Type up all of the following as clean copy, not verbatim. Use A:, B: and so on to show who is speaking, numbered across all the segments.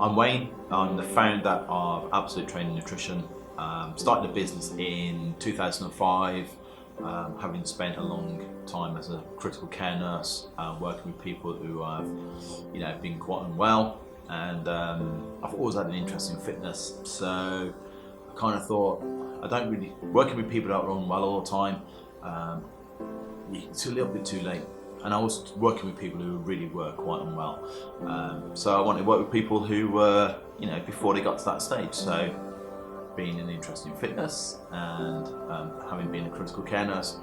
A: I'm Wayne. I'm the founder of Absolute Training Nutrition. Started the business in 2005, having spent a long time as a critical care nurse, working with people who have, been quite unwell, and I've always had an interest in fitness. So I kind of thought, I don't really working with people that are unwell all the time. It's a little bit too late. And I was working with people who really were quite unwell. So I wanted to work with people who were, before they got to that stage. So being an interest in fitness and having been a critical care nurse,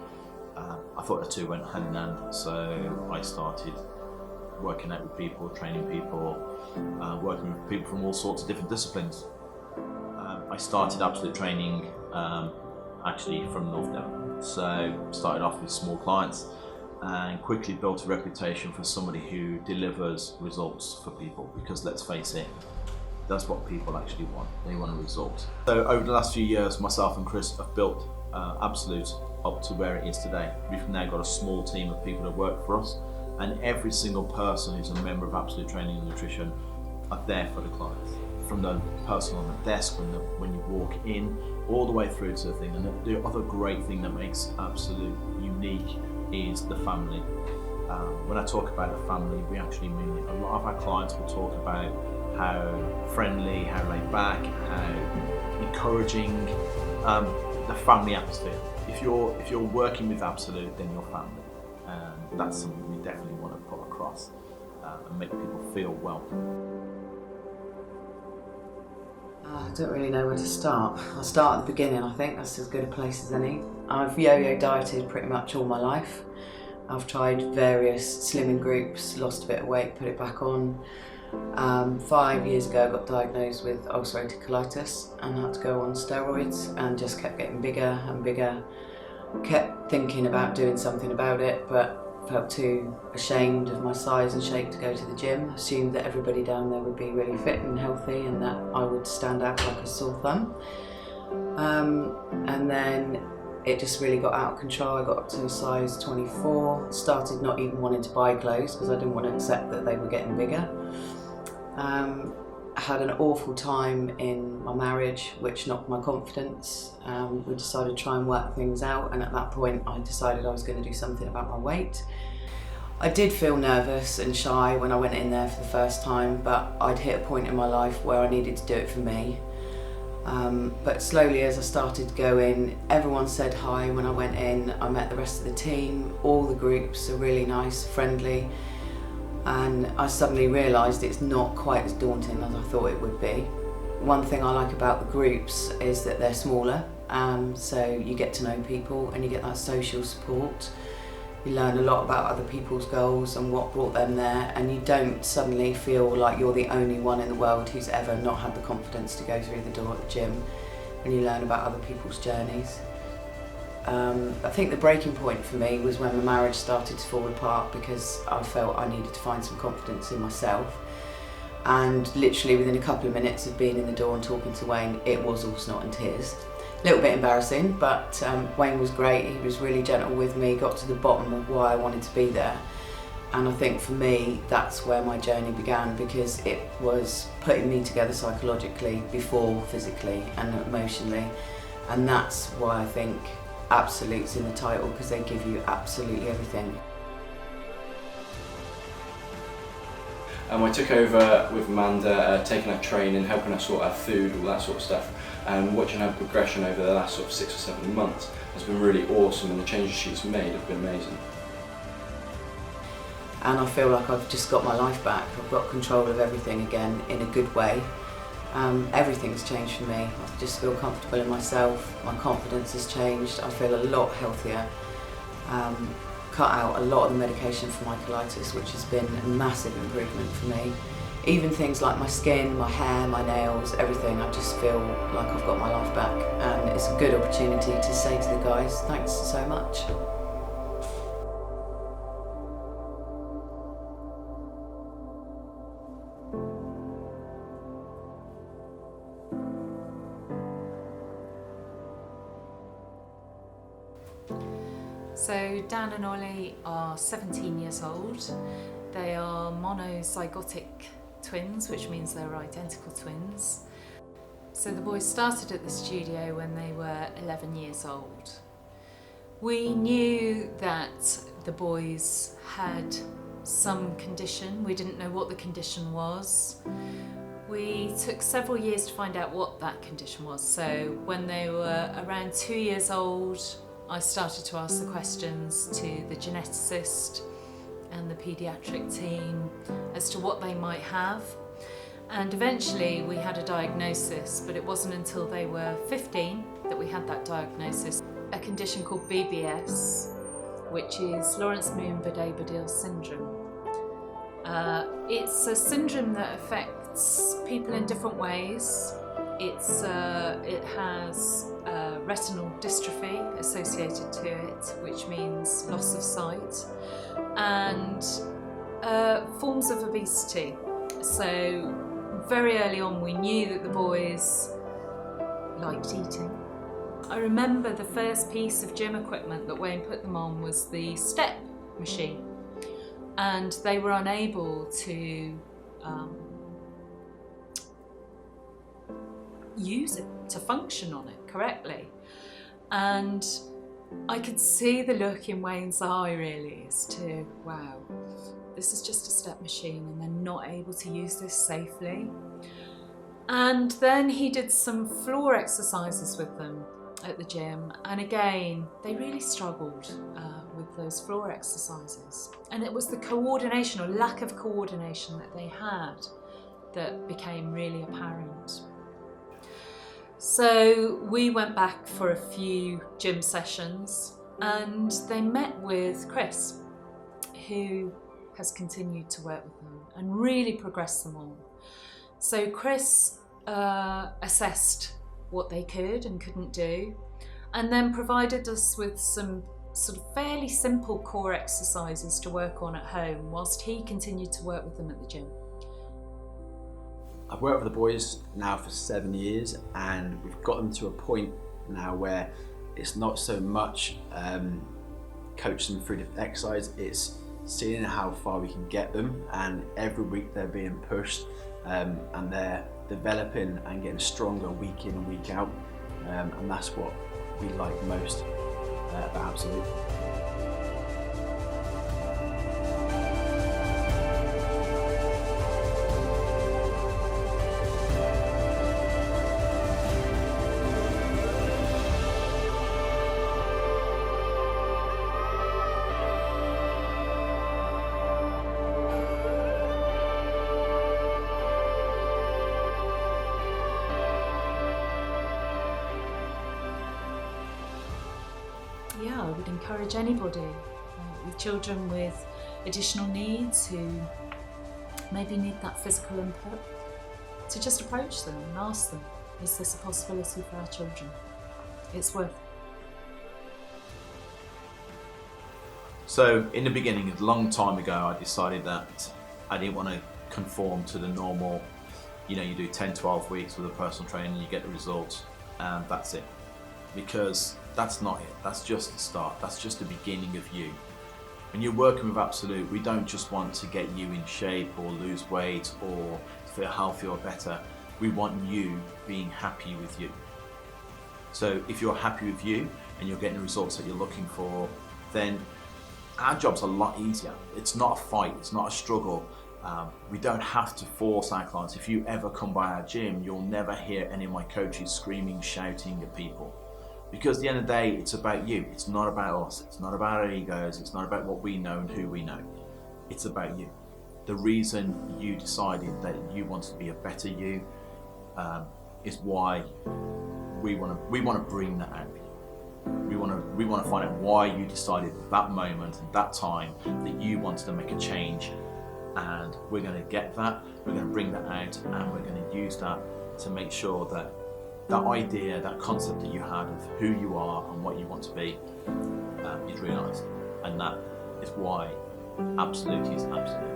A: I thought the two went hand in hand. So I started working out with people, training people, working with people from all sorts of different disciplines. I started Absolute Training actually from North Devon. So started off with small clients and quickly built a reputation for somebody who delivers results for people, because let's face it, that's what people actually want. They want a result. So over the last few years, myself and Chris have built Absolute up to where it is today. We've now got a small team of people that work for us, and every single person who's a member of Absolute Training and Nutrition are there for the clients. From the person on the desk, when you walk in, all the way through to the thing. And the other great thing that makes Absolute unique is the family. When I talk about the family, we actually mean it. A lot of our clients will talk about how friendly, how laid back, how encouraging the family atmosphere. If you're working with Absolute, then you're family, and that's something we definitely want to put across and make people feel welcome.
B: I don't really know where to start. I'll start at the beginning. I think that's as good a place as any. I've yo-yo dieted pretty much all my life. I've tried various slimming groups, lost a bit of weight, put it back on. 5 years ago I got diagnosed with ulcerative colitis and had to go on steroids, and just kept getting bigger and bigger. Kept thinking about doing something about it, but felt too ashamed of my size and shape to go to the gym. Assumed that everybody down there would be really fit and healthy and that I would stand out like a sore thumb. And then it just really got out of control. I got up to a size 24, started not even wanting to buy clothes because I didn't want to accept that they were getting bigger. Had an awful time in my marriage, which knocked my confidence. We decided to try and work things out, and at that point I decided I was going to do something about my weight. I did feel nervous and shy when I went in there for the first time, but I'd hit a point in my life where I needed to do it for me. But slowly as I started to go in, everyone said hi when I went in. I met the rest of the team, all the groups are really nice, friendly, and I suddenly realised it's not quite as daunting as I thought it would be. One thing I like about the groups is that they're smaller, so you get to know people and you get that social support. You learn a lot about other people's goals and what brought them there, and you don't suddenly feel like you're the only one in the world who's ever not had the confidence to go through the door at the gym, and you learn about other people's journeys. I think the breaking point for me was when my marriage started to fall apart, because I felt I needed to find some confidence in myself. And literally within a couple of minutes of being in the door and talking to Wayne, it was all snot and tears. A little bit embarrassing, but Wayne was great. He was really gentle with me, got to the bottom of why I wanted to be there. And I think for me, that's where my journey began, because it was putting me together psychologically before physically and emotionally. And that's why I think Absolute's in the title, because they give you absolutely everything.
C: I took over with Amanda, taking her training, helping her sort out food, all that sort of stuff, and watching her progression over the last sort of 6 or 7 months has been really awesome, and the changes she's made have been amazing.
B: And I feel like I've just got my life back. I've got control of everything again in a good way. Everything's changed for me. I just feel comfortable in myself. My confidence has changed. I feel a lot healthier. Cut out a lot of the medication for my colitis, which has been a massive improvement for me. Even things like my skin, my hair, my nails, everything, I just feel like I've got my life back. And it's a good opportunity to say to the guys, thanks so much.
D: So Dan and Ollie are 17 years old. They are monozygotic twins, which means they're identical twins. So the boys started at the studio when they were 11 years old. We knew that the boys had some condition. We didn't know what the condition was. We took several years to find out what that condition was. So when they were around 2 years old, I started to ask the questions to the geneticist and the paediatric team as to what they might have. And eventually we had a diagnosis, but it wasn't until they were 15 that we had that diagnosis. A condition called BBS, which is Lawrence-Moon-Bodé-Bodiel syndrome. It's a syndrome that affects people in different ways. It has retinal dystrophy associated to it, which means loss of sight, and forms of obesity. So very early on we knew that the boys liked eating. I remember the first piece of gym equipment that Wayne put them on was the step machine, and they were unable to use it, to function on it correctly. And I could see the look in Wayne's eye really as to, wow, this is just a step machine and they're not able to use this safely. And then he did some floor exercises with them at the gym, and again they really struggled with those floor exercises, and it was the coordination or lack of coordination that they had that became really apparent. So we went back for a few gym sessions and they met with Chris, who has continued to work with them and really progressed them all. So Chris assessed what they could and couldn't do, and then provided us with some sort of fairly simple core exercises to work on at home whilst he continued to work with them at the gym.
E: I've worked with the boys now for 7 years, and we've got them to a point now where it's not so much coaching them through the exercise, it's seeing how far we can get them, and every week they're being pushed and they're developing and getting stronger week in and week out, and that's what we like most about Absolute.
D: Yeah, I would encourage anybody with children with additional needs who maybe need that physical input to just approach them and ask them, is this a possibility for our children? It's worth it.
A: So in the beginning, a long time ago, I decided that I didn't want to conform to the normal, you do 10, 12 weeks with a personal trainer, you get the results, and that's it. Because that's not it, that's just the start, that's just the beginning of you. When you're working with Absolute, we don't just want to get you in shape or lose weight or feel healthy or better, we want you being happy with you. So if you're happy with you and you're getting the results that you're looking for, then our job's a lot easier. It's not a fight, it's not a struggle. We don't have to force our clients. If you ever come by our gym, you'll never hear any of my coaches screaming, shouting at people. Because at the end of the day, it's about you. It's not about us. It's not about our egos. It's not about what we know and who we know. It's about you. The reason you decided that you wanted to be a better you is why we want to bring that out. We want to find out why you decided at that moment and that time that you wanted to make a change, and we're going to get that. We're going to bring that out, and we're going to use that to make sure that that idea, that concept that you had of who you are and what you want to be is realised, and that is why Absolute is Absolute.